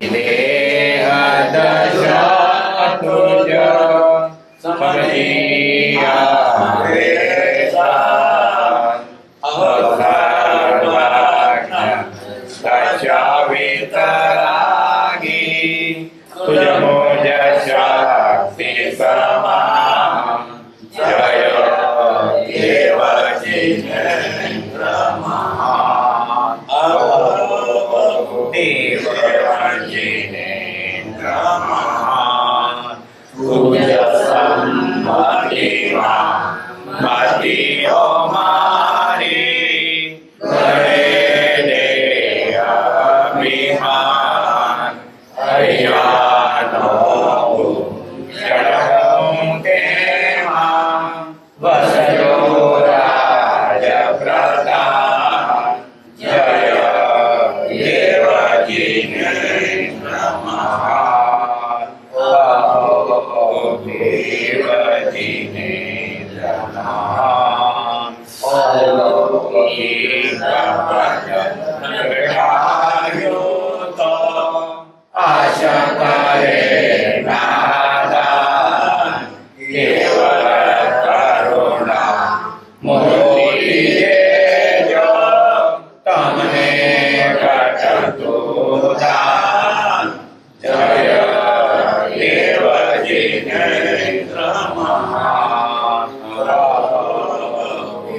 દેહ દશા તુજ સમજીયા વેદા અવધાર્વાણ દશા વિતરાગી તુજ મુજ શક્તિ સમા જય દેવ જીનેન્દ્ર મહાન દેવ જીનેન્દ્ર મહાન તુજ સંમતિમાં મતિઓ મારી ગણે દે અભિમાન હરિયાનો જળહું તેમાં વસજો રાજ પ્રધાન જય દેવ જીનેન્દ્ર મહાન દેવ જીનેન્દ્ર મહાન અલૌકિક ભજન તો આશા કરે નાદાન કેવળ કરુણા મોટી દેજો તમને ઘટતું દાન જય દેવ જીનેન્દ્ર મહાન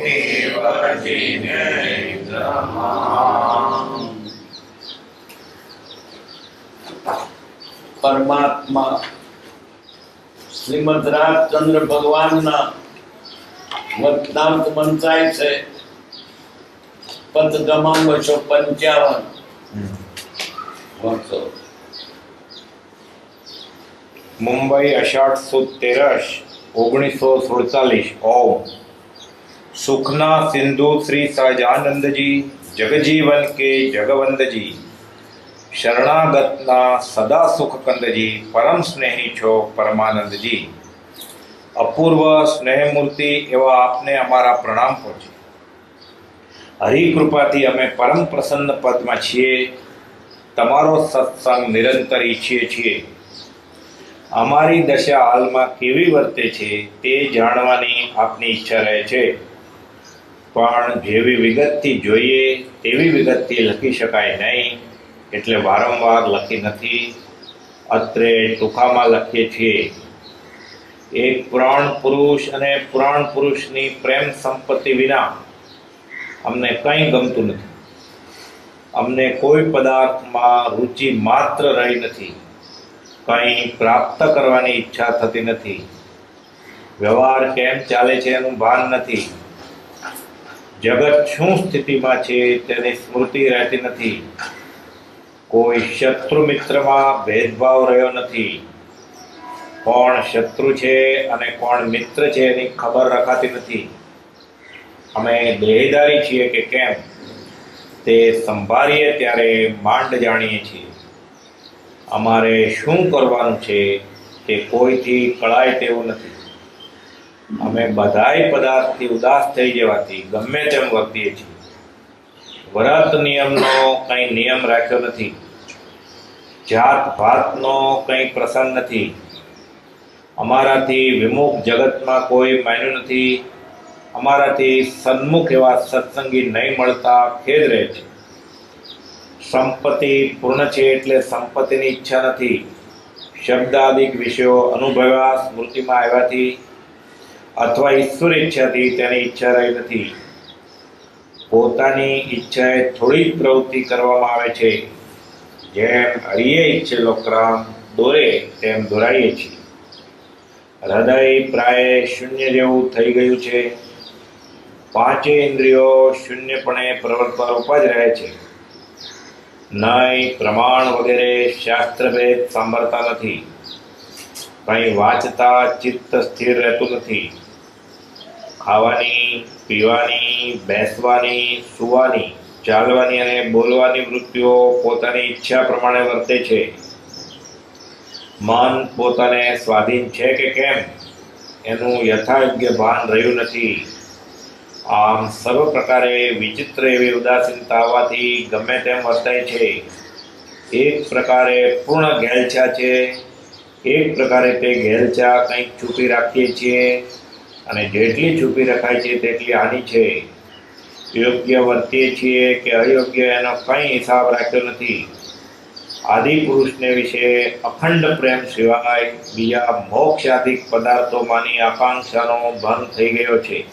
દેવ જીનેન્દ્ર મહાન પરમાત્મા શ્રીમદ રાજચંદ્ર ભગવાનના વતનાંત મંત્રાય છે પદ ક્રમાંક 255 વાંચો. મુંબઈ અષાઢ સુદ તેરસ 1947 ઓમ સુખના સિંધુ શ્રી સહજાનંદજી જગજીવન કે જગવંદજી શરણાગતના સદા સુખ કંદજી પરમ સ્નેહી છો પરમાનંદજી. અપૂર્વ સ્નેહમૂર્તિ એવા આપને અમારા પ્રણામ પહોંચે. હરિકૃપાથી અમે પરમ પ્રસન્ન પદમાં છીએ. તમારો સત્સંગ નિરંતર ઈચ્છીએ છીએ. અમારી દશા હાલમાં કેવી વર્તે છે તે જાણવાની આપની ઈચ્છા રહે છે, પણ જેવી વિગતથી જોઈએ તેવી વિગતથી લખી શકાય નહીં, એટલે વારંવાર લખી નથી. અત્રે ટૂંકામાં લખીએ છીએ. એક પુરાણ પુરુષ અને પુરાણ પુરુષની પ્રેમ સંપત્તિ વિના અમને કંઈ ગમતું નથી. અમને કોઈ પદાર્થમાં રુચિ માત્ર રહી નથી. કંઈ પ્રાપ્ત કરવાની ઈચ્છા થતી નથી. વ્યવહાર કેમ ચાલે છે એનું ભાન નથી. જગત શું સ્થિતિમાં છે તેની સ્મૃતિ રહેતી નથી. કોઈ શત્રુ મિત્રમાં ભેદભાવ રહ્યો નથી. કોણ શત્રુ છે અને કોણ મિત્ર છે એની ખબર રખાતી નથી. અમે દેહધારી છીએ કે કેમ તે સંભાળીએ ત્યારે માંડ જાણીએ છીએ. અમારે શું કરવાનું છે તે કોઈથી કળાય તેવું નથી. અમે બધાય પદાર્થથી ઉદાસ થઈ જવાથી ગમે તેમ વર્તીએ છીએ. વ્રત નિયમનો કંઈ નિયમ રાખ્યો નથી. જાત ભાતનો કંઈ પ્રસંગ નથી. અમારાથી વિમુખ જગતમાં કોઈ માન્યું નથી. અમારાથી સન્મુખ એવા સત્સંગી નહીં મળતા ખેદ રહે છે. સંપત્તિ પૂર્ણ છે એટલે સંપત્તિની ઈચ્છા નથી. શબ્દાદિક વિષયો અનુભવ્યા સ્મૃતિમાં આવ્યાથી અથવા ઈશ્વર ઈચ્છાથી તેની ઈચ્છા રહી નથી. પોતાની ઈચ્છાએ થોડી જ પ્રવૃત્તિ કરવામાં આવે છે. જેમ હરિએ ઈચ્છેલો ક્રમ દોરે તેમ દોરાઈએ છીએ. હૃદય પ્રાય શૂન્ય જેવું થઈ ગયું છે. પાંચે ઇન્દ્રિયો શૂન્યપણે પ્રવર્તવા રૂપા જ રહે છે. નય પ્રમાણ વગેરે શાસ્ત્રભેદ સાંભળતા નથી. કંઈ વાંચતા ચિત્ત સ્થિર રહેતું નથી. ખાવાની, પીવાની, બેસવાની, સૂવાની, ચાલવાની અને બોલવાની વૃત્તિઓ પોતાની ઈચ્છા પ્રમાણે વર્તે છે. મન પોતાને સ્વાધીન છે કે કેમ એનું યથાયોગ્ય ભાન રહ્યું નથી. આમ સર્વ પ્રકારે વિચિત્ર એવી ઉદાસીનતા આવવાથી ગમે તેમ વર્તાય છે. એક પ્રકારે પૂર્ણ ઘેલછા છે, એક પ્રકારે તે ઘેલછા કંઈક છુપી રાખીએ છીએ અને જેટલી છુપી રખાય છે તેટલી હાનિ છે. યોગ્ય વર્તીએ છીએ કે અયોગ્ય એનો કંઈ હિસાબ રાખ્યો નથી. આદિ પુરુષને વિશે અખંડ પ્રેમ સિવાય બીજા મોક્ષાધિક પદાર્થોમાંની આકાંક્ષાનો ભંગ થઈ ગયો છે.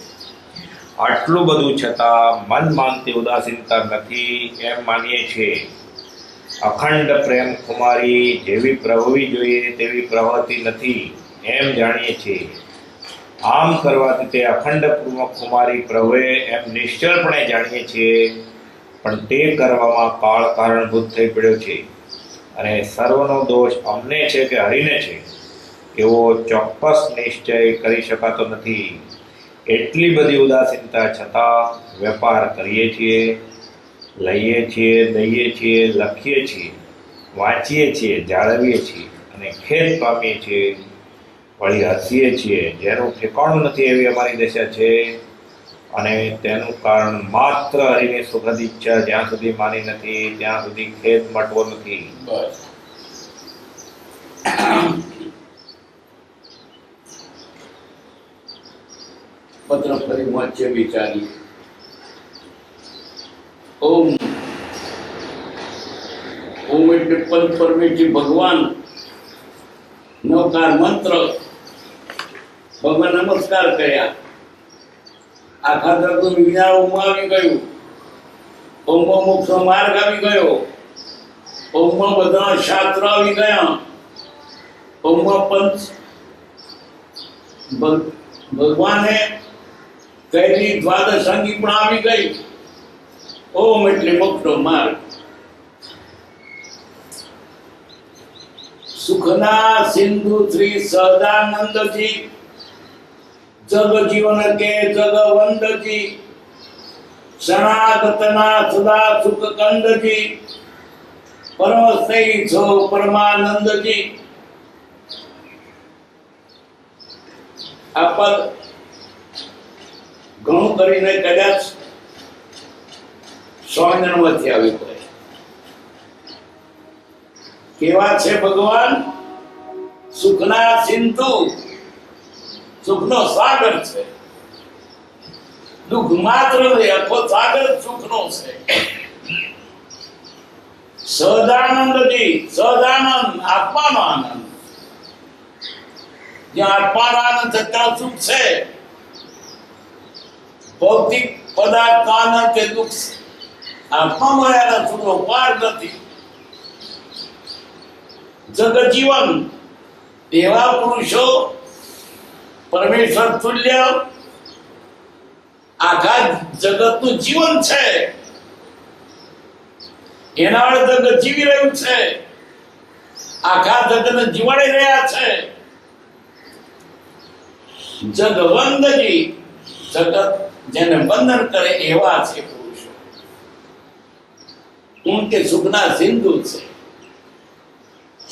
આટલું બધું છતાં મન માનતી ઉદાસીનતા નથી એમ માનીએ છીએ. અખંડ પ્રેમ કુમારી જેવી પ્રવહવી જોઈએ તેવી પ્રવહતી નથી એમ જાણીએ છીએ. આમ કરવાથી તે અખંડ કુમારી પ્રવહે એમ નિશ્ચળપણે જાણીએ છીએ, પણ તે કરવામાં કાળ કારણભૂત થઈ પડ્યો છે અને સર્વનો દોષ અમને છે કે હરિને છે એવો ચોક્કસ નિશ્ચય કરી શકાતો નથી. એટલી બધી ઉદાસીનતા છતાં વેપાર કરીએ છીએ, લઈએ છીએ, દઈએ છીએ, લખીએ છીએ, વાંચીએ છીએ, જાળવીએ છીએ અને ખેદ પામીએ છીએ, વળી હસીએ છીએ. જેનું ઠેકાણું નથી એવી અમારી દશા છે અને તેનું કારણ માત્ર હરિની સુખદ ઈચ્છા જ્યાં સુધી માની નથી ત્યાં સુધી ખેદ મટવો નથી. બસ પત્ર ફરી વાંચીએ, વિચારીએ. ઓમ ઓમ એટલે પદ પરમેશ્વર ભગવાન નવકાર મંત્ર. ભગવાન નમસ્કાર કર્યા, આખા જગતનું વિજ્ઞાન ઓમમાં આવી ગયું, ઓમમાં મોક્ષનો માર્ગ આવી ગયો, ઓમમાં બધા શાસ્ત્ર આવી ગયા, ઓમમાં પંચ ભગવાને કહેલી દ્વાદશ અંગી પણ આવી ગઈ. ઓમ એટલે મોક્ષનો માર્ગ. સુખના સિંધુ શ્રી સહજાનંદજી જગ જીવન કે જગવંદજી શરણાગતના સદા સુખ કંદજી પરમસ્તઈ છો પરમાનંદજી. આ પદ ઘણું કરીને કદાચ સ્વામિનારાયણમાંથી આવી પડે. કેવા છે ભગવાન? સુખના સિંધુ, સુખનો સાગર છે. દુઃખ માત્ર નહીં, આખો સાગર સુખનો છે. સહજાનંદજી, સહજાનંદ આત્માનો આનંદ. જ્યાં આત્માનો આનંદ છે ત્યાં સુખ છે. ભૌતિક પદાર્થ આનંદ કે દુઃખ આત્મામાં એના સુખનો પાર નથી. જગજીવન એવા પુરુષો પરમેશ્વર તુલ્ય આખા જગતનું જીવન છે. એના વડે જગત જીવી રહ્યું છે, આખા જગતને જીવાડી રહ્યા છે. જગવંદજી, જગત જેને વંદન કરે એવા છે પુરુષો. ઉનકે સુખના સિંધુ છે.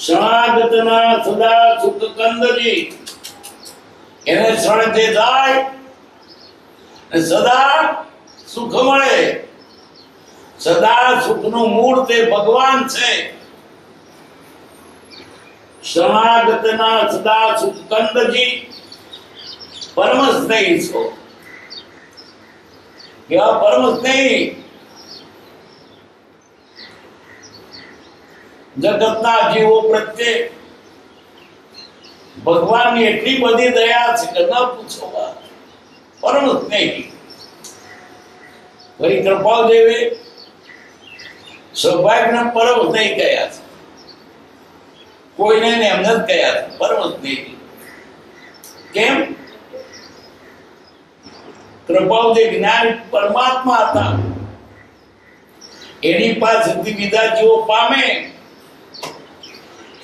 શરણાગતના સદા સુખ કંદજી, એને શરણે તે જાય અને સદા સુખ મળે. સદા સુખનું મૂળ તે ભગવાન છે. શરણાગતના સદા સુખ કંદજી પરમસ્નેહી છો. કેવા પરમસ્નેહી? જગતના જીવો પ્રત્યે ભગવાનની એટલી બધી દયા છે કે ન પૂછો વાત. પરમ સ્નેહી. વળી કૃપાલ દેવે સૌભાગ્યના પરમ સ્નેહી કયા છે. કોઈને એમ જ કયા છે પરમ સ્નેહી. કેમ? કૃપાલ દેવ જ્ઞાન પરમાત્મા હતા. એની પાસેથી બીજા જીવો પામે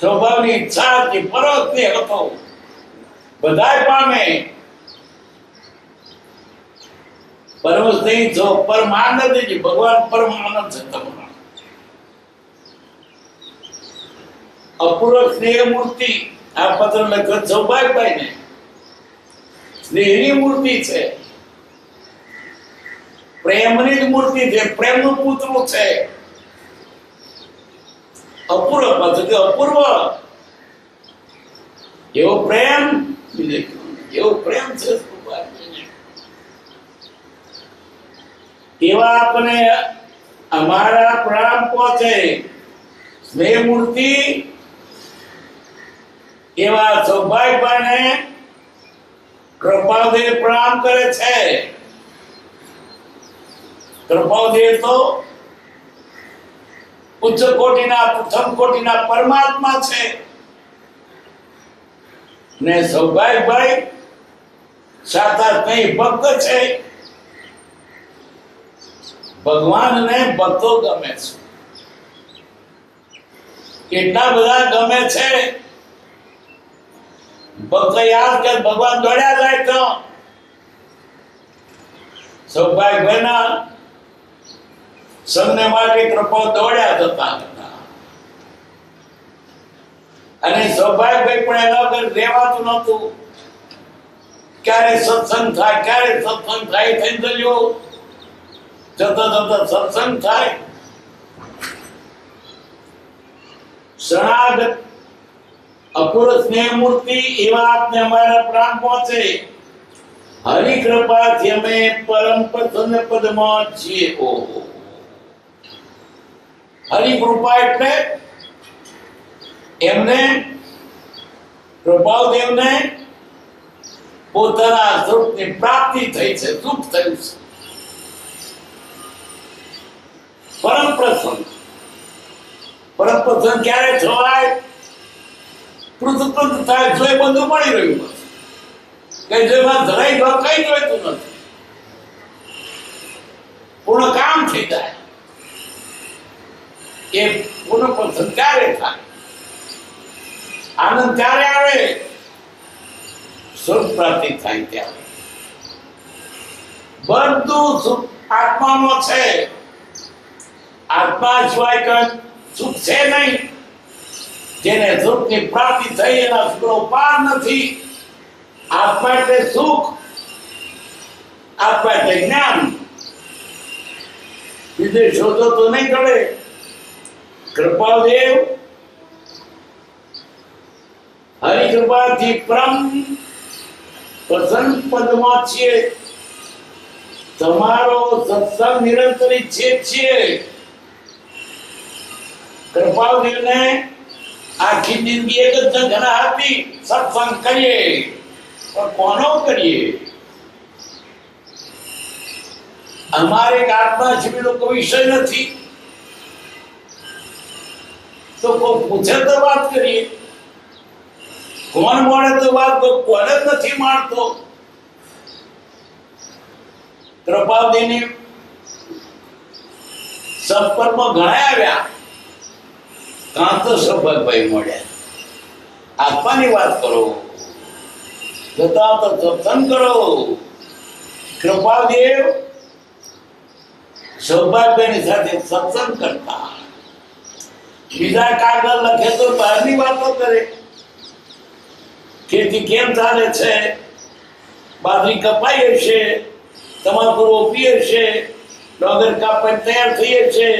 સ્વભાવની ઈચ્છા હતી, પરમસ્નેહ હતો. બધાય પામે. પરમસ્નેહી છો, પરમાનંદજી. ભગવાન પરમાનંદ છે તમારા. અપૂર્વ સ્નેહ મૂર્તિ. આ પત્ર લખ્યો સૌભાગ્યભાઈ ને. સ્નેહની મૂર્તિ છે, પ્રેમની જ મૂર્તિ છે, પ્રેમનું પુત્ર છે. અપૂર્વ પદ્ધતિ અપૂર્વ એવો પ્રેમ એવો પ્રેમ છે એવા આપણે અમારા પ્રણામ પહોંચે સ્નેહ મૂર્તિ એવા સૌભાગ્યને કૃપાદેવ પ્રણામ કરે છે. કૃપાદેવ તો ઉચ્ચ કોટીના પ્રથમ કોટીના પરમાત્મા છે ને સૌભાગ્યભાઈ સાચા કઈ ભક્ત છે. ભગવાનને ભક્તો ગમે છે. કેટલા બધા ગમે છે. ભક્ત યાદ કે ભગવાન દોડ્યા જાય તો સૌભાગ્યભાઈના સંગને માટે કૃપા દોડ્યા જતા હતા અને સૌભાગ્યભાઈ પણ એના વગર રહેવાતું નહોતું. ક્યારે સત્સંગ થાય ક્યારે સત્સંગ થાય થઈ ગયો જતા જતા સત્સંગ થાય. શરણાગત અપૂર્વ સ્નેહ મૂર્તિ એવા આપને અમારા પ્રાણ પહોંચે. હરિ કૃપાથી અમે પરમ પ્રસન્ન પદમાં છીએ. ઓહો, હરિ કૃપા એટલે એમને કૃપાદેવને પોતાના સુખની પ્રાપ્તિ થઈ છે, સુખ થયું છે. પરમ પ્રસન્ન ક્યારે થવાય? પૃથ્વી થાય જો એ બધું મળી રહ્યું નથી, કઈ જેમાં જરાય કઈ જોઈતું નથી, પૂર્ણ કામ થઈ જાય. એ પૂર્ણ પ્રસન્ન ક્યારે થાય? આનંદ ત્યારે આવે સુખ પ્રાપ્તિ થાય ત્યારે. બધું સુખ આત્મામાં છે. આત્મા સિવાય કઈ સુખ છે નહીં. જેને સુખની પ્રાપ્તિ થઈ એના સુખનો પાર નથી. આત્મા એટલે સુખ, આત્મા એટલે જ્ઞાન. બીજે શોધો તો નહીં કરે. કૃપાદેવ હરિ કૃપાથી પરમ પ્રસન્ન પદમાં છીએ. તમારો સત્સંગ નિરંતર ઈચ્છે છીએ. કૃપાદેવને આખી જિંદગી એક જ ઘણા હતી, સત્સંગ કરીએ પણ કોનો કરીએ? અમારે આત્મા શિબિરનો કોઈ વિષય નથી તો કોઈ પૂછે તો વાત કરીએ. કોણ મળે તો વાત, કોને નથી માણતો. કૃપાદેવની સંપર્કમાં ઘણા આવ્યા. કાં તો સૌભાગ્યભાઈ મળ્યા. આત્માની વાત કરો, જતા તો સત્સંગ કરો. કૃપાદેવ સૌભાગ્યભાઈની સાથે સત્સંગ કરતા. બીજા કાગળ લખે તો બહારની વાતો કરે. ખેતી કેમ ચાલે છે? બાજરી કપાઈ હશે, તમાકુ રોપી હશે, ડોગર કાપાઈ તૈયાર થઈ હશે,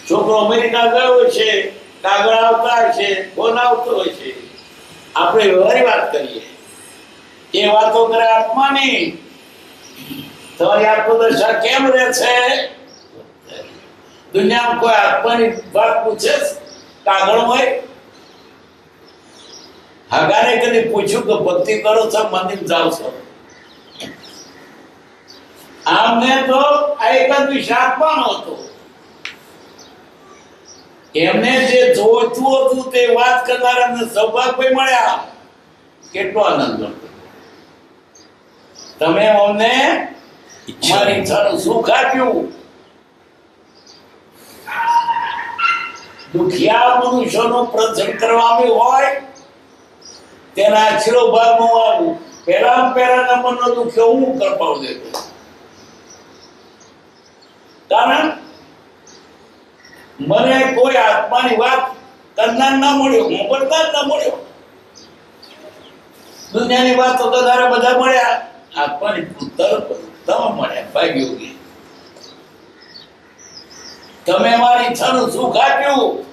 છોકરો અમેરિકા ગયો છે, કાગળ આવતા હશે, ફોન આવતો હોય છે. આપણે વ્યવહારી વાત કરીએ. એ વાતો કરે આત્માની. તમારી આત્મદશા કેમ રહે છે? દુનિયામાં કોઈ આત્માની વાત પૂછે કાગળમાં? હગાને કદી પૂછ્યું કે ભક્તિ કરો છો, મંદિર જાઓ છો? આમને તો આ એક જ વિષય આપવાનો હતો. એમને જે જોઈતું હતું તે વાત કરનારાને સૌભાગ્યભાઈ મળ્યા. કેટલો આનંદ મળતો. તમે અમને મારી ઈચ્છાનું સુખ આપ્યું. દુખિયા મનુષ્યનું પ્રસન્ન કરવાનું હોય તેના છેલ્લો ભાગમાં આવું. પહેલા નંબરનો દુખ્યો હું કરપાવ દેતો. કારણ મને કોઈ આત્માની વાત કરનાર ના મળ્યો, હું કરનાર ના મળ્યો. દુનિયાની વાતો કરનારા બધા મળ્યા, આત્માની તમે મળ્યા. ભાગ્યોગી તમે મારી ઈચ્છાનું સુખ આપ્યું.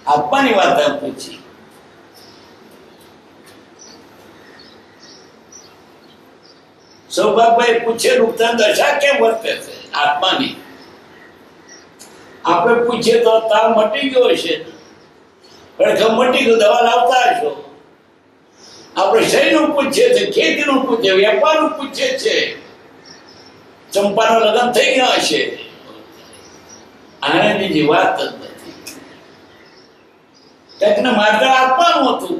આપવાની વાત પૂછી. સૌભાગભાઈ પૂછે રૂપતા દશા કેમ વર્તે છે આત્માની? આપણે પૂછીએ તો તાવ મટી ગયો છે, ખરેખર મટી ગયો, દવા લાવતા હશો. આપણે શેનું પૂછીએ છે? ખેતીનું પૂછીએ, વેપારનું પૂછીએ છે. ચંપાનો લગ્ન થઈ ગયા હશે, આને બીજી વાત જ નથી. કંઈકને માત્ર આત્માનું હતું.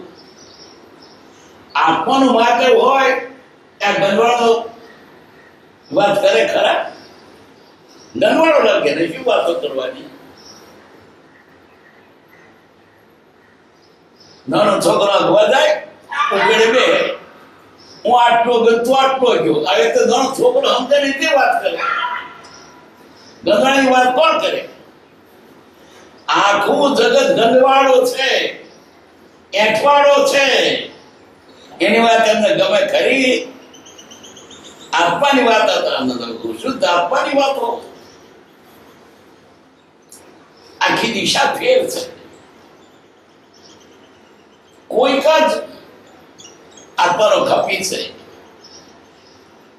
આત્માનું માત્ર હોય આ ગંધવાળો વાત કરે ખરા? ગંધવાળો લાગે ને શું વાતો કરવાની? નાનો છોકરો અગવા જાય ઉકેડે બે, હું આટલો ગયો તું આટલો ગયો. હવે તો નાનો છોકરો સમજે ને તે વાત કરે. ગંધવાળાની વાત કોણ કરે? આખું જગત ગંધવાળો છે, એઠવાડો છે, એની વાત એમને ગમે ખરી? આત્માની વાત હતા, શુદ્ધ આત્માની વાતો. આખી દિશા ફેર છે. કોઈક જ આત્માનો ખપી છે.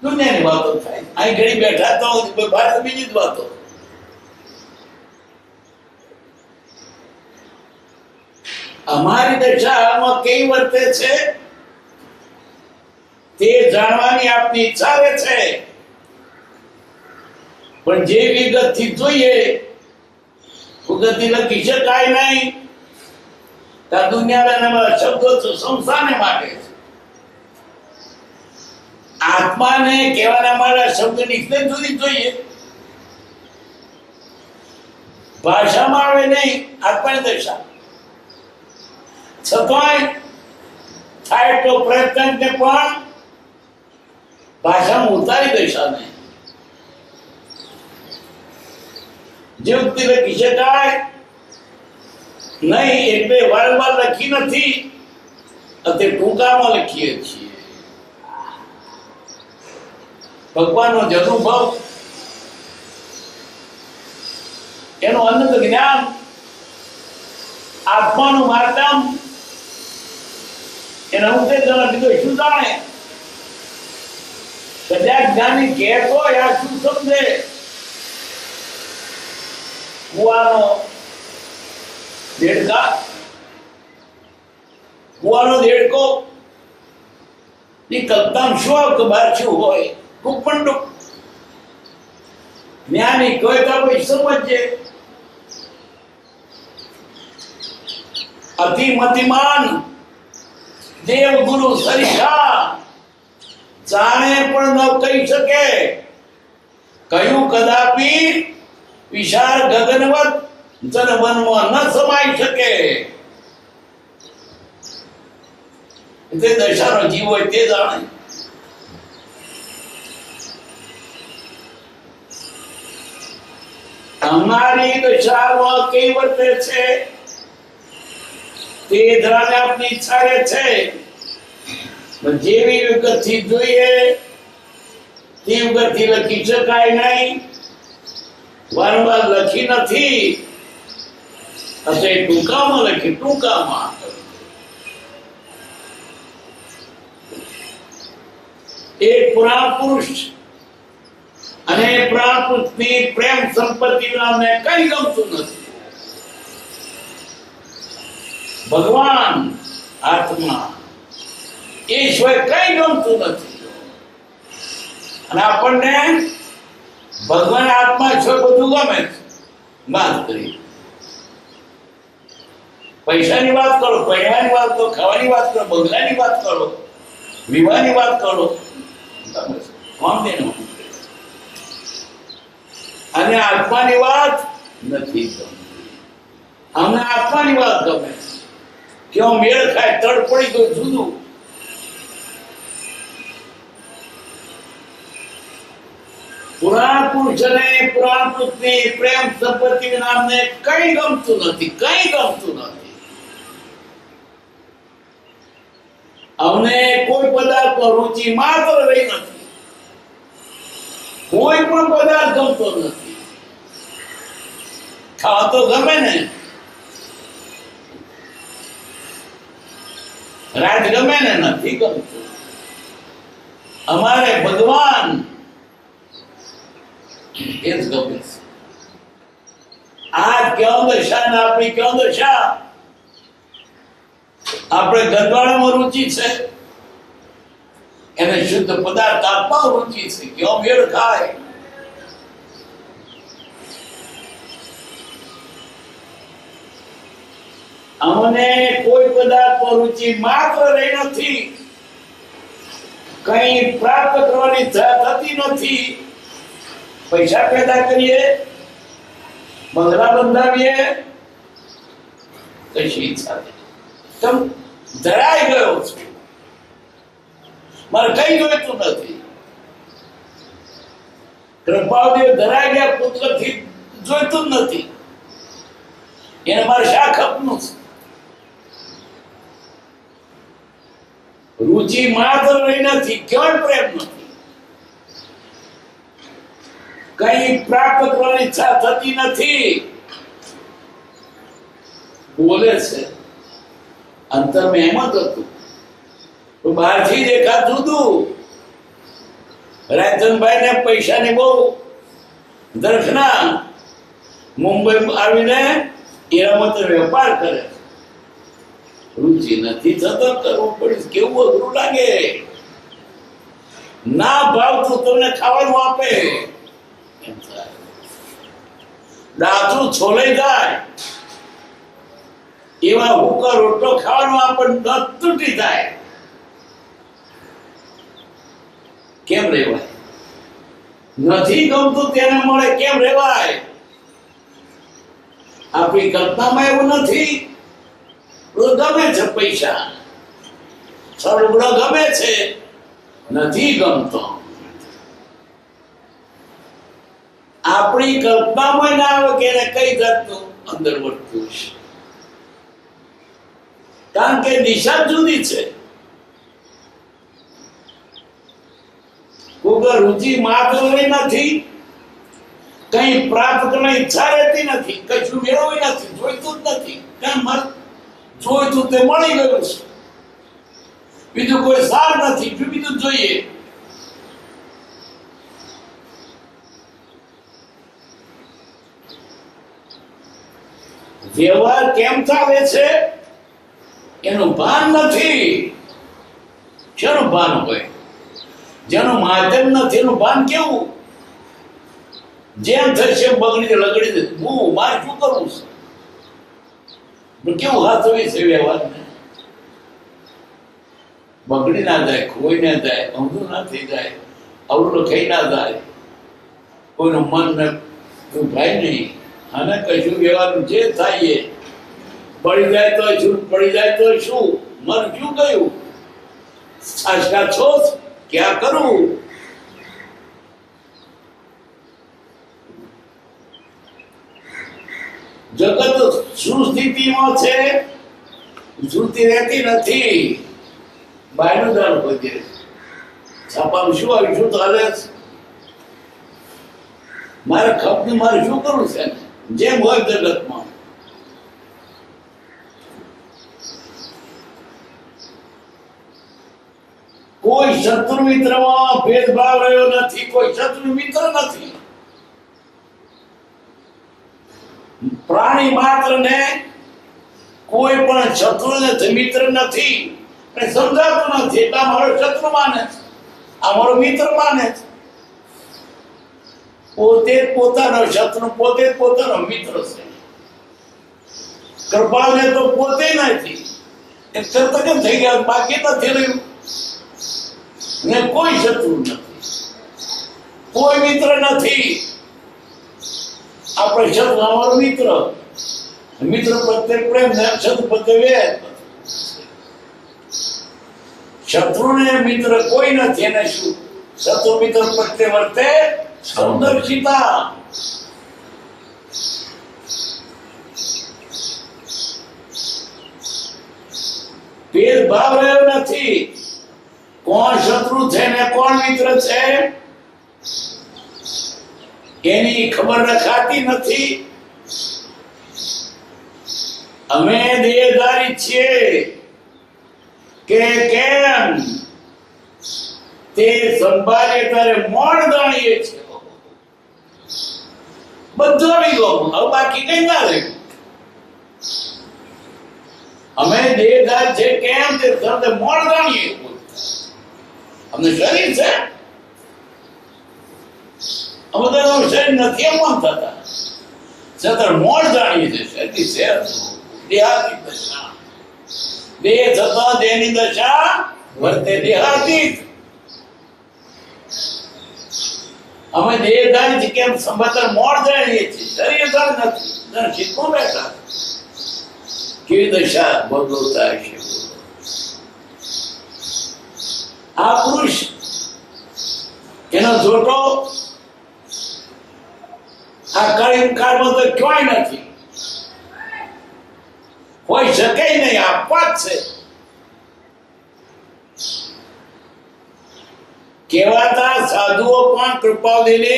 દુનિયાની વાતો થાય, અહીં ઘડી બેઠા તો બહાર બીજી જ વાતો. અમારી દશામાં કેવી વર્તે છે તે જાણવાની આપની ઈચ્છા રહે છે. પણ જે વિગતથી જોઈએ વિગતથી લખી શકાય નહીં. દુનિયાના શબ્દો સંસ્થાને માટે છે. આત્માને કહેવાના મારા શબ્દ નીકળે જુદી જોઈએ, ભાષામાં આવે નહીં. આત્માની દશા છતાંય થાય તો પ્રયત્ન કે પણ ભાષામાં ઉતારી દશા નહીં. જે વખતે લખી શકાય નહીં એટલે વારંવાર લખી નથી, તે ટૂંકામાં લખીએ છીએ. ભગવાનનો જ અનુભવ, એનું અનંત જ્ઞાન, આત્માનું માર્તમ, એના ઉત્તેજના કીધું શું જાણે? કદાચ જ્ઞાની કહેતો આ શું સમજે? કુવાનો દેડકા, કુવાનો દેડકો ની કલ્પના શું કે બહાર શું હોય? કુપંડુ જ્ઞાની કહે તો આપણે સમજે. અતિમતિમાન દેવ ગુરુ સરિષા જાણે પણ ન કહી શકે. કયું કદાપી વિશાળ ગગનવત જનમનમાં ન સમાઈ શકે. તે દશાનો જીવ હોય તે જાણે. અમારી દશામાં કઈ વર્તે છે તે ધરાને આપની ઈચ્છા રહે છે. જેવી વિગતથી જોઈએ તે વિગતથી લખી શકાય નહીં. વારંવાર લખી નથી, એટલે ટૂંકામાં લખી. ટૂંકામાં એક પુરાણ પુરુષ અને પુરાણ પુરુષની પ્રેમ સંપત્તિ અમને કઈ ગમતું નથી. ભગવાન આત્મા ઈશ્વર કઈ ગમતું નથી. અને આપણને ભગવાન આત્મા છે બધું ગમે છે. વાત કરી, પૈસાની વાત કરો, પહેરવાની વાત કરો, ખાવાની વાત કરો, બંગલાની વાત કરો, વિવાહની વાત કરો, કોણ તેનું? અને આત્માની વાત નથી ગમતી. અમને આત્માની વાત ગમે. કેવો મેળ ખાય, તડ પડી ગયું જુદું. પુરાણ પુરુષ અને પુરાણ પુરુષની પ્રેમ સંપત્તિ નામને કઈ ગમતું નથી. કઈ ગમતું નથી. અમને કોઈ પદાર્થ રુચિ માત્ર રહી નથી. કોઈ પણ પદાર્થ ગમતો નથી. ખાવા તો ગમે ને, રાજ ગમે ને નથી ગમતું. અમારે ભગવાન એ જ ગમે છે. આ ક્યાં દશા ને આપણી ક્યાં દશા? આપણે ગંદવાડામાં રુચિ છે, એને શુદ્ધ પદાર્થ આપવા રુચિ છે. ક્યાં મેળ ખાય? અમને કોઈ પદાર્થમાં રુચિ માત્ર રહી નથી. કઈ પ્રાપ્ત કરવાની થતી નથી. પૈસા પેદા કરીએ, બંગલા બંધાવીએ, કશી ઈચ્છા નહીં. તમ ધરાઈ ગયો છું, મારે કઈ જોઈતું નથી. કૃપાદેવ ધરાઈ ગયા પુત્રથી જોઈતું જ નથી. એને મારે શા ખપનું છે? રુચિ માત્ર રહી નથી, ક્યાં પ્રેમ નથી. કઈ પ્રાપ્ત કરવાની ઈચ્છા થતી નથી. બોલે છે અંતરમાં એમ જ હતું, તો બહારથી દેખાતું હતું. રાજનભાઈ ને પૈસાની બહુ દર્શના, મુંબઈ આવીને હીરામોતી વેપાર કરે. રુચિ નથી થતો, કરવું પડે. કેવું અઘરું લાગે. ના ભાવતું તમને ખાવાનું આપે, દાંતું છોલાઈ જાય એવા હુકા રોટલો ખાવાનું આપણને દંત તૂટી જાય. કેમ રહેવાય? નથી ગમતું તેને મળે કેમ રહેવાય? આપણી કલ્પનામાં એવું નથી. ગમે છે પૈસા, સળગડો ગમે છે, નથી ગમતો. આપણી કલ્પનામાં ના આવે કે એને કઈ જાતનું અંદર વર્તવું છે, કારણ કે દિશા જુદી છે. કોઈ રુચિ માત્ર નથી, કઈ પ્રાપ્ત કરવાની ઈચ્છા રહેતી નથી, કશું મેળવવું નથી, જોઈતું જ નથી. કેમ? જોઈતું તે મળી ગયું છે, બીજું કોઈ સાર નથી, બીજું જોઈએ. વ્યવહાર કેમ ચાલે છે એનું ભાન નથી. શેનું ભાન હોય? જેનું માધ્યમ નથી એનું ભાન કેવું? જેમ થશે બગડી લગડી દે. હું મારે શું કરવું છે? કેવું હાથવી છે વ્યવહારને? બગડી ના જાય, ખોઈ ના જાય, ઊંધું ના થઈ જાય, અવળું ખાઈ ના જાય, કોઈનું મન ને દુખાય નહીં. અને કશું વ્યવહારનું જે થાય એ પડી જાય તો શું, પડી જાય તો શું, મન ક્યું ગયું, આશકા છો ક્યાં કરું? જગત શું સ્થિતિમાં છે? શ્રુતિ રહેતી નથી. બહારનું દાણ બધે છાપામાં શું આવ્યું, શું ચાલે છે? મારે ખપને મારે શું કરવું છે? જેમ હોય જગતમાં. કોઈ શત્રુ મિત્રમાં ભેદભાવ રહ્યો નથી, કોઈ શત્રુ મિત્ર નથી. પ્રાણી માત્ર ને કોઈ પણ શત્રુ નથી, મિત્ર નથી. સમજાતું નથી એટલે મારો શત્રુ માને છે, આ મારો મિત્ર માને છે. પોતે પોતાનો શત્રુ, પોતે પોતાનો મિત્ર છે. કૃપાળને તો પોતે નથી, એ તરત કેમ થઈ ગયા? બાકી નથી રહ્યું ને કોઈ શત્રુ નથી, કોઈ મિત્ર નથી. આપણે શત્રુ અમારો મિત્ર, મિત્ર પ્રત્યે પ્રેમ ને શત્રુ પ્રત્યે વેર. શત્રુને મિત્ર કોઈ નથી, એને શું? શત્રુ મિત્ર પ્રત્યે વર્તે સૌદર્શિતા. ભેદભાવ રહ્યો નથી. કોણ શત્રુ છે ને કોણ મિત્ર છે એની ખબર રખાતી નથી. અમે દેહધારી છીએ, કે કેમ તે સંભાળે તારે મોણ જાણીએ છે બધો વિગો હવે બાકી કઈ ના રહ્યું. અમે દેહધાર છે કેમ તે સાથે મોણ જાણીએ. અમને શરીર છે અમે તો શરીર નથી એમ થતા છતાં મોણ જાણીએ છીએ. શરીર છે દેહાતી દશા દેહ થતા દેહની દશા વર્તે દેહાતી. અમે દેહધારી છે કેમ સંબંધ મોડ જાણીએ છીએ શરીર જાણ નથી શીખવું બેઠા કેવી દશા ભોગવતા છે. આ પુરુષ એનો જોટો આ કળિયુગ કાળમાં તો ક્યાંય નથી કોઈ શકે નહીં. આપવા જ છે. કહેવાતા સાધુઓ પણ કૃપાવલીને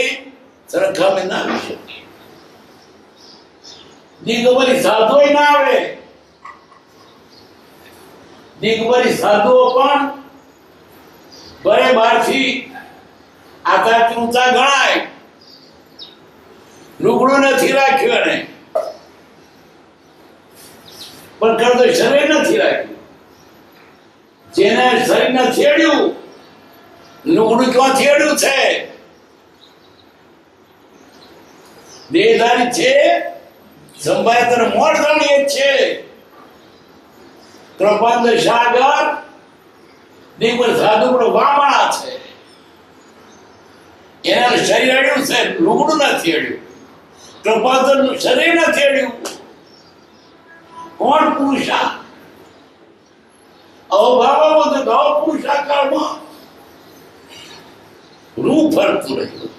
સરખામણી ના આવી શકે. દિગંબરી સાધુઓ ના આવે. દિગંબરી સાધુઓ પણ ભલે બહારથી આકાશ ઊંચા ગણાય લુગડું નથી રાખ્યું એને પણ કરતો શરીર નથી રાખ્યું. જેને શરીર ને છેડ્યું લુગડું ક્યાં છેડ્યું છે. દેહધારી છે સંભાય તને મોડ જાણીએ છે. પ્રબંધ સાગર દીપર સાધુ પણ વામણા છે. એના શરીર અડ્યું છે લુગડું નથી અડ્યું. પ્રબંધ શરીર નથી અડ્યું. કોણ પુરુષા અભાવમાં તો ભાવ પુરુષાકારમાં રૂ ફરતું રહ્યું.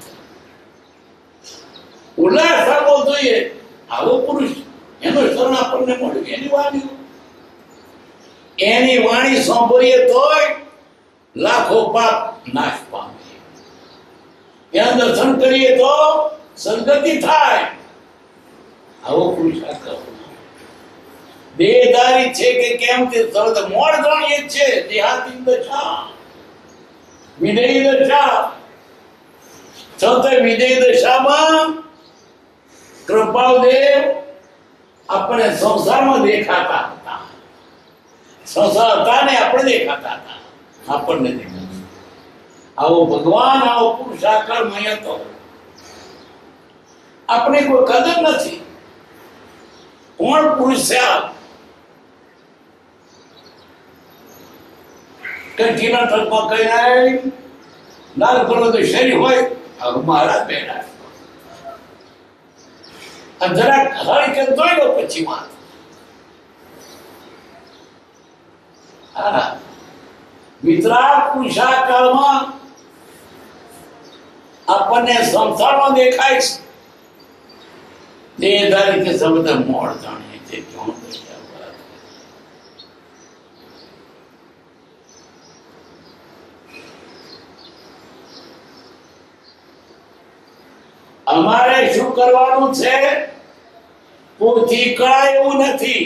ઉલ્લાસ આવવો જોઈએ. આવો પુરુષ એનો શરણ આપણને મળ્યું. એની વાણી સાંભળીએ તોય લાખો પાપ નાશ પામે. એના દર્શન કરીએ તો સદગતિ થાય. આવો પુરુષાર્થ દેહધારી છે કે કેમ તે સર્વ મોડ જાણીએ છે. દેહાતી દશા વિદેય દશા છતાં વિદેય દશામાં કૃપાલદેવ આપણે સંસારમાં દેખાતા હતા. સંસાર હતા ને આપણે દેખાતા હતા. આપણને દેખાતા. આવો ભગવાન આવો પુરુષાકાર મય તો આપણે કોઈ કદર નથી. કોણ પુરુષ છે આ કંઠીના તળમાં કઈ નાય લાલ કલર તો શરીર હોય મહારાજ બેઠા અને જરાક હળી કે દોઈ લો પછી વાત. વિતરાગ પુરુષાકારમાં આપણને સંસારમાં દેખાય છે. દેહધારી કે શબ્દ મોડ જાણીએ છે. અમારે શું કરવાનું છે? પોથી કળાય એવું નથી.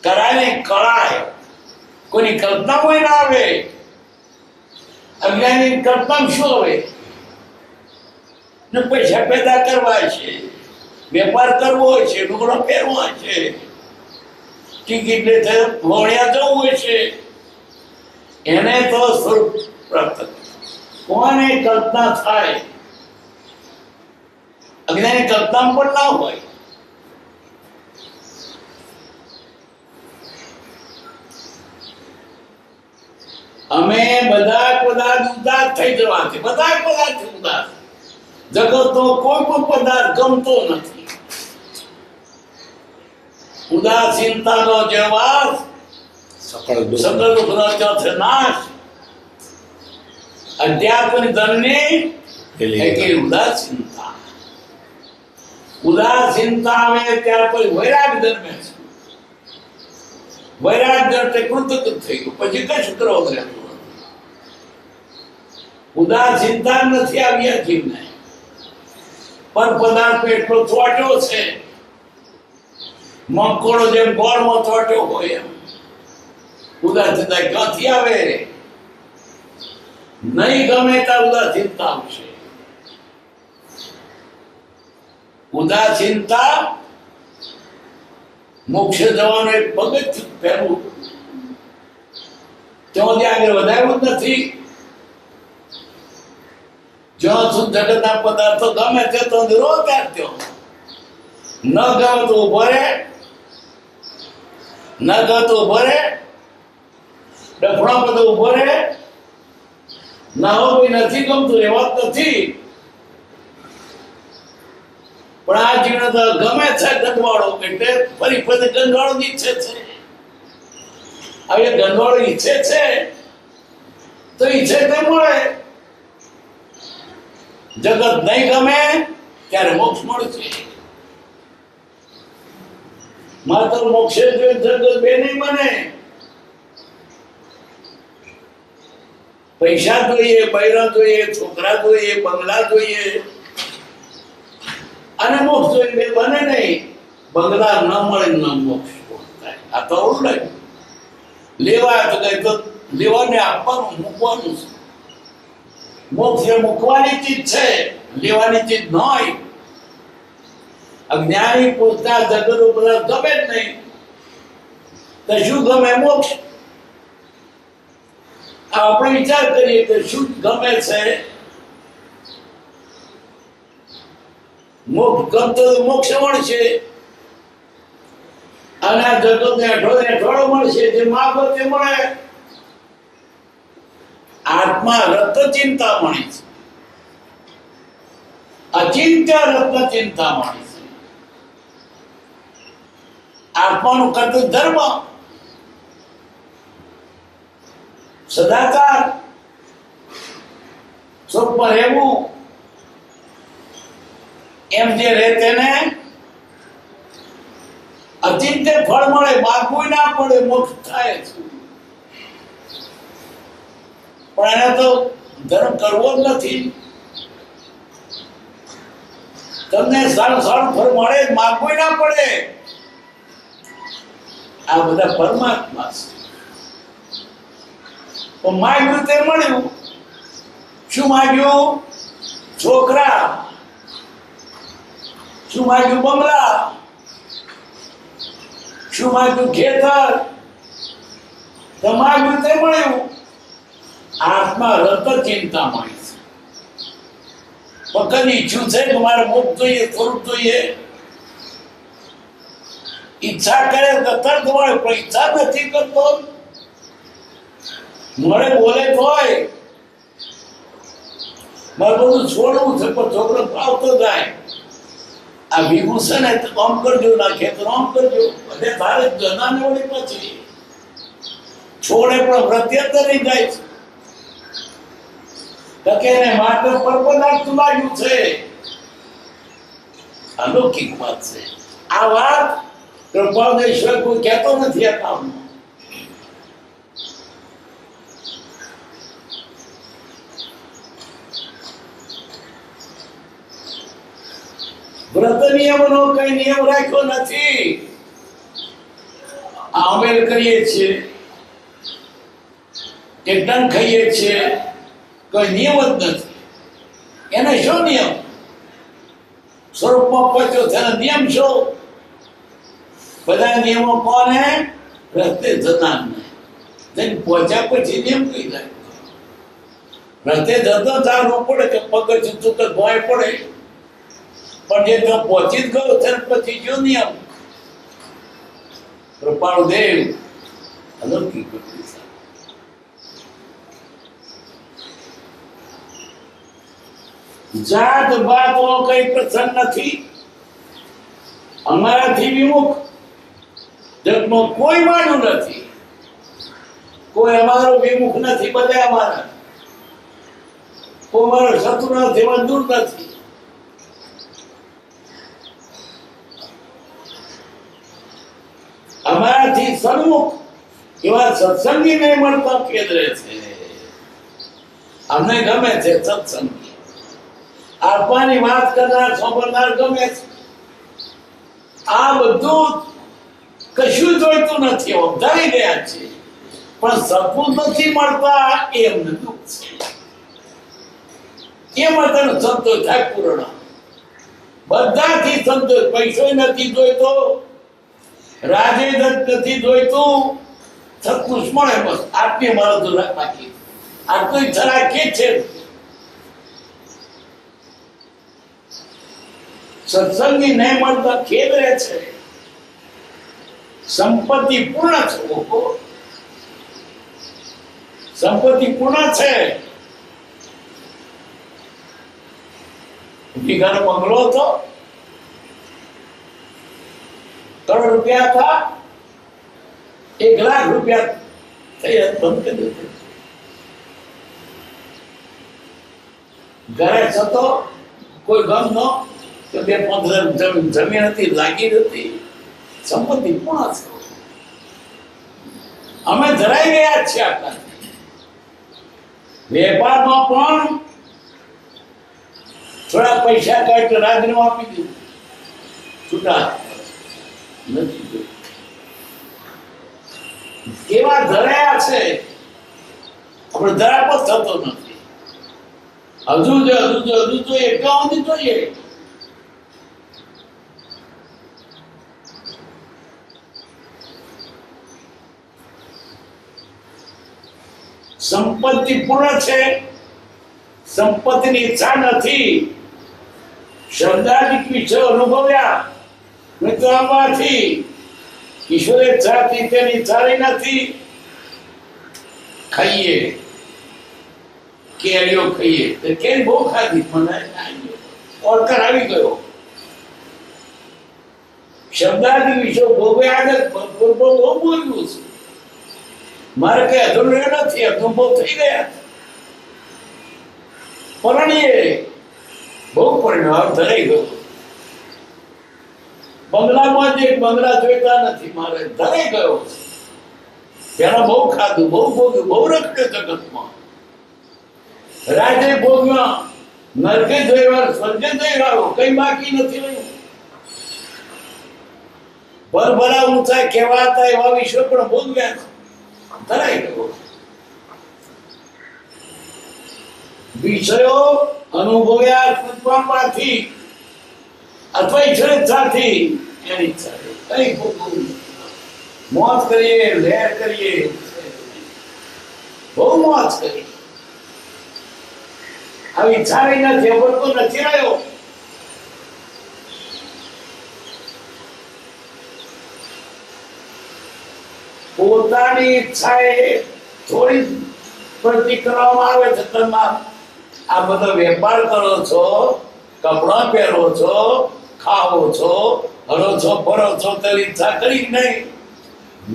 કરાય ને કળાય. કોઈની કલ્પનામાં ના આવે. અજ્ઞાની કલ્પના શું આવે? ને પૈસા પેદા કરવા છે, વેપાર કરવો છે, લુગડો પહેરવો છે, ટિકિટ લેતે ભોળિયા જવું છે. એને તો સ્વરૂપ પ્રાપ્ત. કોને કલ્પના થાય? અજ્ઞાની કલ્પના પણ ના હોય. અમે બધા પદાર્થ ઉદાસ થઈ જવા છે. બધા પદાર્થ ઉદાસ. જગતનો કોઈ પણ પદાર્થ ગમતો નથી. ઉદાસીનતાનો જે વાસ સકળ દુઃખનો છે નાશ. અધ્યાત્મની ધનની એકી ઉદાસીનતા. ઉદાસીનતા આવે ત્યાર પછી વૈરાગ ધર્મે છે. વૈરાગ ધર્મે કૃતજ્ઞ થઈ ગયું. પછી કશું કરવું રહેતું. ઉદાસીનતા નથી આવ્યા જીવને. પર પદાર્થ એટલો ચોટ્યો છે. મકોડો જેમ ગોળમાં ચોટ્યો હોય એમ ઉદાસીનતા ક્યાંથી આવે? નહીં ગમે ત્યાં ઉદાસીનતા આવશે. ઉદાસીનતા મોક્ષ જવાનું એક પગથિયું પહેલું. ત્યાંથી આગળ વધાર્યું જ નથી. જ્યાં સુધી જગતના પદાર્થો ગમે તે તો રો ત્યાર ન ગમે તો ઉભો રહે, ન ગમે તો ઉભો રહે, ડફડા બધો ઉભો રહે. ના હો કોઈ નથી ગમતું, રહેવા જ નથી. પણ આ જીવન તો ગમે છે ગંધવાળો, એટલે ફરી ફરી ગંધવાળો ઈચ્છે છે. હવે ગંધવાળો ઈચ્છે છે તો ઈચ્છે તે મળે. જગત નહીં ગમે ત્યારે મોક્ષ મળશે. માત્ર મોક્ષે જગત બે નહીં બને. પૈસા જોઈએ, બૈરા જોઈએ, છોકરા જોઈએ, બંગલા જોઈએ અને મોક્ષ જોઈએ, બે બને નહીં. બંગલા ન મળે ન મોક્ષ થાય. આ તો અવળું લેવા તો કઈ તો લેવાને આપવાનું, મૂકવાનું છે. મોક્ષ એ મૂકવાની ચીજ છે, લેવાની ચીજ ન હોય. અજ્ઞાની પૂછતા જગત ઉપર ગમે જ નહીં તો શું ગમે? મોક્ષ. આપણે વિચાર કરીએ કે શું ગમે છે? મોક્ષ ગમતો મોક્ષ મળશે અને આ જગતને અઠવાડો મળશે. જે માગો તે મળે. આત્મા રત્ન ચિંતા મળી છે, અચિંત્ય રત્ન ચિંતા મળી છે. આત્માનું કર્તવ્ય ધર્મ, સદાચાર, સુખમાં રહેવું, એમ જે રહે તેને અચિંત્ય ફળ મળે. માગવું ના પડે, મોક્ષ થાય છે. પણ એને તો ધર્મ કરવો જ નથી. તમને સારું સારું ફળ મળે, માગવું ના પડે. આ બધા પરમાત્મા છે. તો માગ્યું તે મળ્યું. શું માગ્યું? છોકરા. શું માગ્યું? બંગલા. શું માગ્યું? ખેતર. તો માગ્યું તે મળ્યું. આત્મા રત ચિંતા મળી છે. પણ કદી ઈચ્છું છે કે મારે મોક્ષ જોઈએ, સ્વરૂપ જોઈએ? ઈચ્છા કરે તો તરત મળે, પણ ઈચ્છા નથી કરતો. મળે બોલે તો હોય મારે બધું છોડવું છે, પણ છોકરો આવતો જાય. આ ભીગું છે ને આમ કરજો, ના ખેતર આમ કરજો, બધે તારે જનાને વળી પછી છોડે પણ પ્રત્યંતર રહી જાય છે. એને માટે પરપદાર્થ લાગ્યું છે. અલૌકિક વાત છે આ વાત. કૃપાદેશ્વર કોઈ કહેતો નથી આ કામમાં. વ્રત નિયમનો કઈ નિયમ રાખ્યો નથી. આમેલ કરીએ છીએ, એકદમ ખાઈએ છીએ, કોઈ નિયમ જ નથી. એને શું નિયમ? સ્વરૂપમાં પહોંચ્યો તેનો નિયમ શું? બધા નિયમો કોને? રસ્તે જનારને. પહોંચ્યા પછી નિયમ કઈ જાય? રસ્તે જતો ચાલવું પડે કે પગથિયું ચૂકે ભોય પડે. પણ જે ત્યાં પહોંચી જ ગયો છે પછી જો નિયમ. કૃપાળુ દેવ અલૌકિક જાત બાત કઈ પ્રસંગ નથી. અમારાથી વિમુખ જગમાં કોઈ માનું નથી. કોઈ અમારો વિમુખ નથી. બધા અમારા. કોઈ મારો શત્રુ નથી, દૂર નથી. અમારાથી સન્મુખ એવા સત્સંગી નહીં મળતા કેન્દ્રે છે. અમને ગમે છે સત્સંગી. આત્માની વાત કરનાર, સાંભળનાર ગમે છે. આ બધું કશું જોઈતું નથી. અવધારી ગયા છે. પણ સપૂત નથી મળતા એમને દુઃખ છે. એ માટેનો સંતોષ થાય પૂર્ણ. બધાથી સંતોષ. પૈસો નથી જોઈતો, રાજે નથી જોઈતું, સત્પુરુષ મળે બસ. આટલી મારો તો બાકી આટલું થરા કે છે. સત્સંગી નહીં મળતા ખેદ રહે છે. સંપત્તિ પૂર્ણ છે. સંપત્તિ પૂર્ણ છે. વીઘાનો બંગલો હતો, કરોડ રૂપિયા હતા, 1 લાખ રૂપિયા થઈ બંધ કરી દીધું. ઘરે છતો કોઈ ગમ ન તો 2-15 જમીન હતી, લાગી હતી. સંપત્તિ પૂર્ણ છે. અમે ધરાઈ ગયા છીએ. આપણા વેપારમાં પણ થોડા પૈસા કાઢી રાજીનામું આપી દીધું. છૂટા નથી. કેવા ધરાયા છે આપણે ધરા પર થતો નથી. હજુ જોઈએ ક્યાં જોઈએ. સંપત્તિ પૂર્ણ છે. સંપત્તિની ઈચ્છા નથી. શબ્દાદિક વિષય અનુભવ્યા મિત્રમાંથી ઈશ્વરે ઈચ્છાથી તેની ઈચ્છા નથી. ખાઈએ કેરીઓ ખાઈએ તો કેરી બહુ ખાધી પણ ઓળકાર આવી ગયો. શબ્દાદિક વિષયો ભોગવ્યા આગળ બહુ બોલ્યું છે. મારે કઈ અધૂરું નથી. અનુભવ થઈ ગયા. પરણીએ બહુ પરિણામ ધરાઈ ગયો. બંગલામાં જ એક બંગલા જોઈતા નથી. મારે ધરાઈ ગયો. પેલા બહુ ખાધું, બહુ ભોગ્યું, બહુ રખડ્યો જગતમાં. રાજે ભોગવ્યા, નરકે જોયા, સ્વર્ગે જોયા, કઈ બાકી નથી રહ્યું. ભરભરા ઊંચા કહેવાતા એવા વિશ્વ પણ ભોગવ્યા. ધરાઈ ગયો. વિષયો અનુભવ્યા કૃપામાંથી અથવા ઈચ્છાથી એની ઈચ્છા કઈ મોજ કરીએ, લહેર કરીએ, બહુ મોજ કરી. આવી ઈચ્છા રહી નથી, તો નથી રહ્યો. પોતાની ઈચ્છા એ થોડી પ્રતિ કરવામાં આવે છે. તમે આ બધો વેપાર કરો છો, કપડા પહેરો છો, ખાવો છો, હરો છો, ફરો છો, તો ઈચ્છા કરી નહીં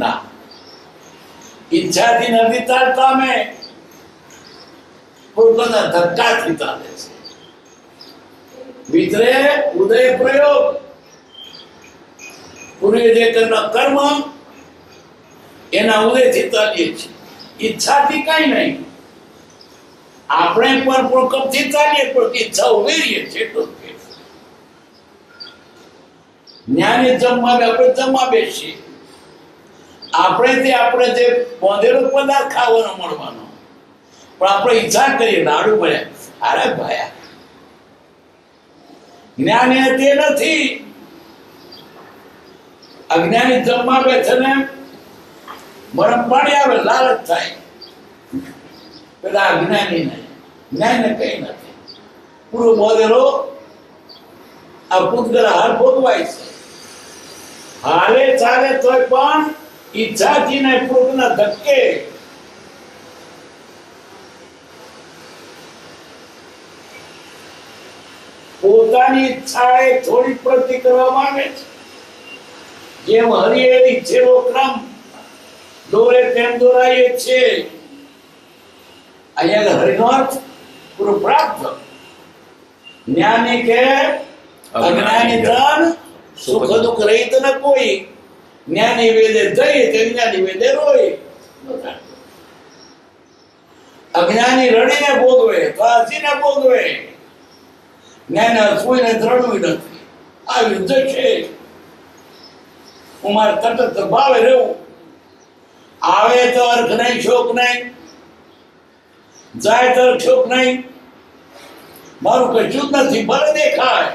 ના. ઈચ્છાથી નથી ચાલતા. અમે પોતાના ધક્કાથી ચાલે છે. વિતરે ઉદય પ્રયોગ પૂર્વે જે કર્મ એના ઉદયથી ચાલીએ છીએ. ઈચ્છાથી કઈ નહીં. આપણે પણ પ્રકપથી ચાલીએ પણ ઈચ્છા ઉમેરીએ છીએ. જ્ઞાની જમવા આપણે જમવા બેસીએ. આપણે જે બોંધેલો પદાર્થ ખાવાનો મળવાનો, પણ આપણે ઈચ્છા કરીએ લાડુ બન્યા. અરે ભાયા, જ્ઞાની તે નથી. અજ્ઞાની જમવા બેસે ને મરમ પાણી આવે, લાલચ થાય. પેલા અજ્ઞાની નહીં. જ્ઞાન ને કઈ નથી. પૂરો બોધેલો આ પૂતગલ હાર ભોગવાય છે. હાલે ચાલે તોય પણ ઈચ્છાથી ને પૂરના ધક્કે. પોતાની ઈચ્છા એ થોડી પ્રતિ કરવા માંગે છે. જેમ હરિયેરી છેલ્લો ક્રમ દોરે તેમ દોરાય છે. અહીંયા હરિનો અર્થ પૂરો પ્રાપ્ત. જ્ઞાની કે અજ્ઞાની ધન સુખ દુઃખ રહિત ન કોઈ. જ્ઞાની વેદે જઈ તે જ્ઞાની વેદે રોય. અજ્ઞાની રડીને ભોગવે તો હસીને ભોગવે. જ્ઞાની હસવું દ્રડવું નથી. આ યુદ્ધ છે. હું મારે તટસ્થ ભાવે રહેવું. આવે તો અર્થ નહીં, શોક નહીં, જાય તો શોક નહીં. મારું કશું જ નથી. ભલે દેખાય,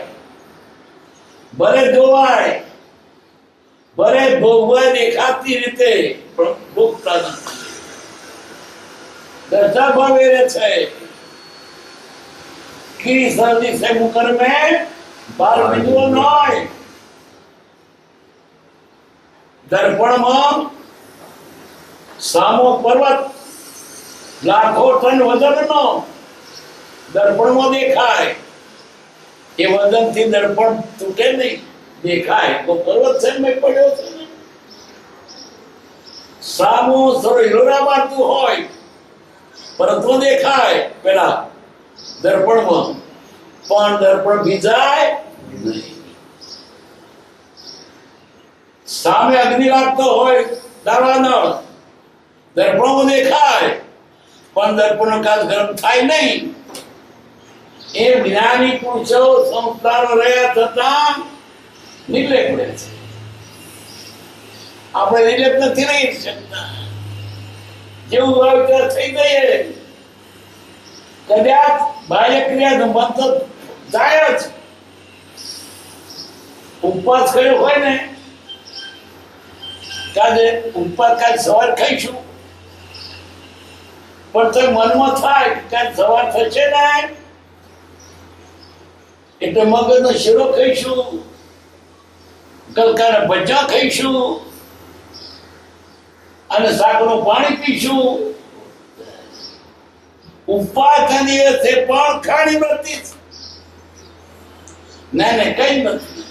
ભલે જોવાય, ભલે ભોગવાય દેખાતી રીતે, પણ ભોગતા નથી. દશા ભાવે રહે છે. કી સર્દી સે મુકર में બાર બિંદુઓ ન હોય. દર્પણમાં સામો પર્વત લાખો ટન વજનનો દર્પણમાં દેખાય. એ વજનથી દર્પણ તૂટે નહીં, દેખાય તો પર્વત છે મેં પડ્યો છે ને. સામો હીરોડા મારતું હોય પરંતુ દેખાય પેલા દર્પણમાં, પણ દર્પણ ભીજાય નહીં. સામે અગ્નિ લાગતો હોય દાવાનળ, દર્પણમાં દેખાય પણ દર્પણનો કાચ ગરમ થાય નહીં. એ જ્ઞાની પુરુષો સંસ્કારો રહ્યા છતાં નિર્લેપ રહે છે. આપણે નિર્લેપ નથી રહી શકતા. જેવું વાવેતર થઈ ગયે કદાચ બાહ્ય ક્રિયા મન તો જાય જ. ઉપવાસ કર્યો હોય ને, કાજે ઉપવાસ કાલ સવાર ખાઈશું, પણ તો મનમાં થાય કાલ સવાર થશે ને એટલે મગજનો શીરો ખાઈશું, ગલકાના ભજીયા ખાઈશું અને સાકરનું પાણી પીશું. ઉપવાસના દિવસે પણ ખાણી નથી. ના કઈ નથી.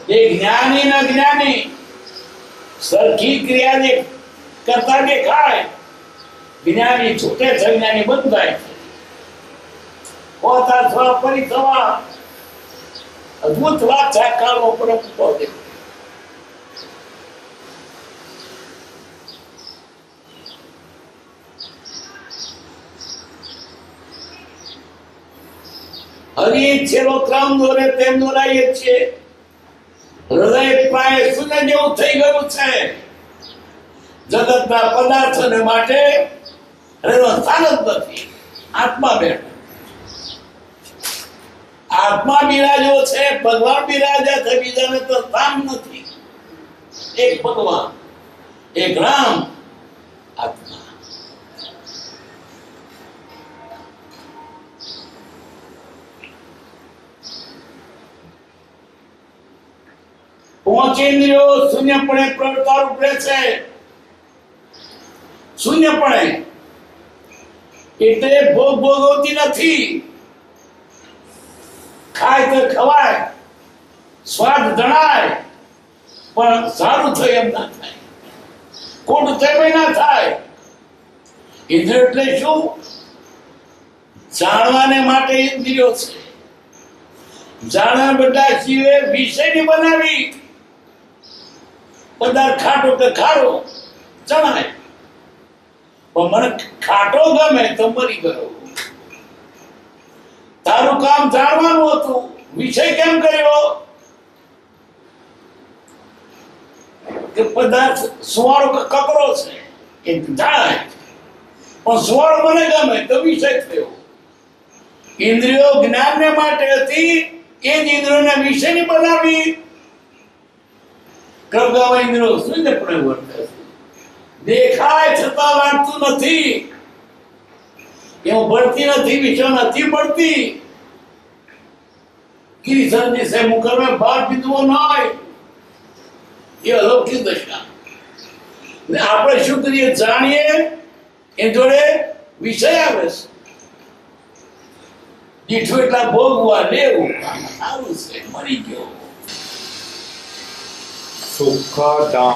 એ જ્ઞાની ના જ્ઞાની સરખી ક્રિયા કરતા દેખાય. જ્ઞાની છૂટે છે, જ્ઞાની બંધાય છે. પોતા થવા પરી થવા અદભુત વાત છે. કાળો પરમતો દે હરી છેલ્લો ક્રમ દોરે તેમ દોરાય છે. હૃદય પ્રાય શૂન્ય જેવું થઈ ગયું છે. જગતના પદાર્થોને માટે એનો સ્થાન જ નથી. આત્મા બેઠો, આત્મા બિરાજો છે. ભગવાન બિરાજ્યા છે, બીજાને તો સ્થાન નથી. એક ભગવાન, એક રામ, આત્મા. પહોંચેન્દ્રિયો શૂન્યપણે પ્રવૃત્તા રૂપે છે. શૂન્યપણે એટલે ભોગ ભોગવતી નથી. ખાય તો ખવાય, સ્વાદ જણાય, પણ સારું થાય એમ ના થાય, ખોટું થાય ના થાય. ઇન્દ્રિય એટલે શું? જાણવાને માટે ઇન્દ્રિયો છે. જાણવા બધા જીવે વિષયની બનાવી. પદાર્થ ખાટો કે ખારો જણાય, પણ મને ખાટો ગમે તો મરી ગયો. તારું કામ જાણવાનું હતું, વિષય કેમ કર્યો? કે પદાર્થ સુવાળો કે કકરો છે એ જાણાય, પણ સુવાળો મને ગમે તો વિષય થયો. ઇન્દ્રિયો જ્ઞાનને માટે હતી, એ જ ઇન્દ્રિયોને વિષયની બનાવી. કબગાવા ઇન્દ્રિયો શૂન્યપણે વર્તે છે. દેખાય છતાં વાંચતું નથી, એવું ભળતી નથી, વિષય નથી પડતી. ગિરિસરની સે મુકર में બાર બિંદુઓ ન હોય. એ અલૌકિક દશા. ને આપણે શું કરીએ? જાણીએ એ જોડે વિષય આવે છે. દીઠું એટલા ભોગવા લેવું, સારું છે, મરી ગયો. સુખદાનંદ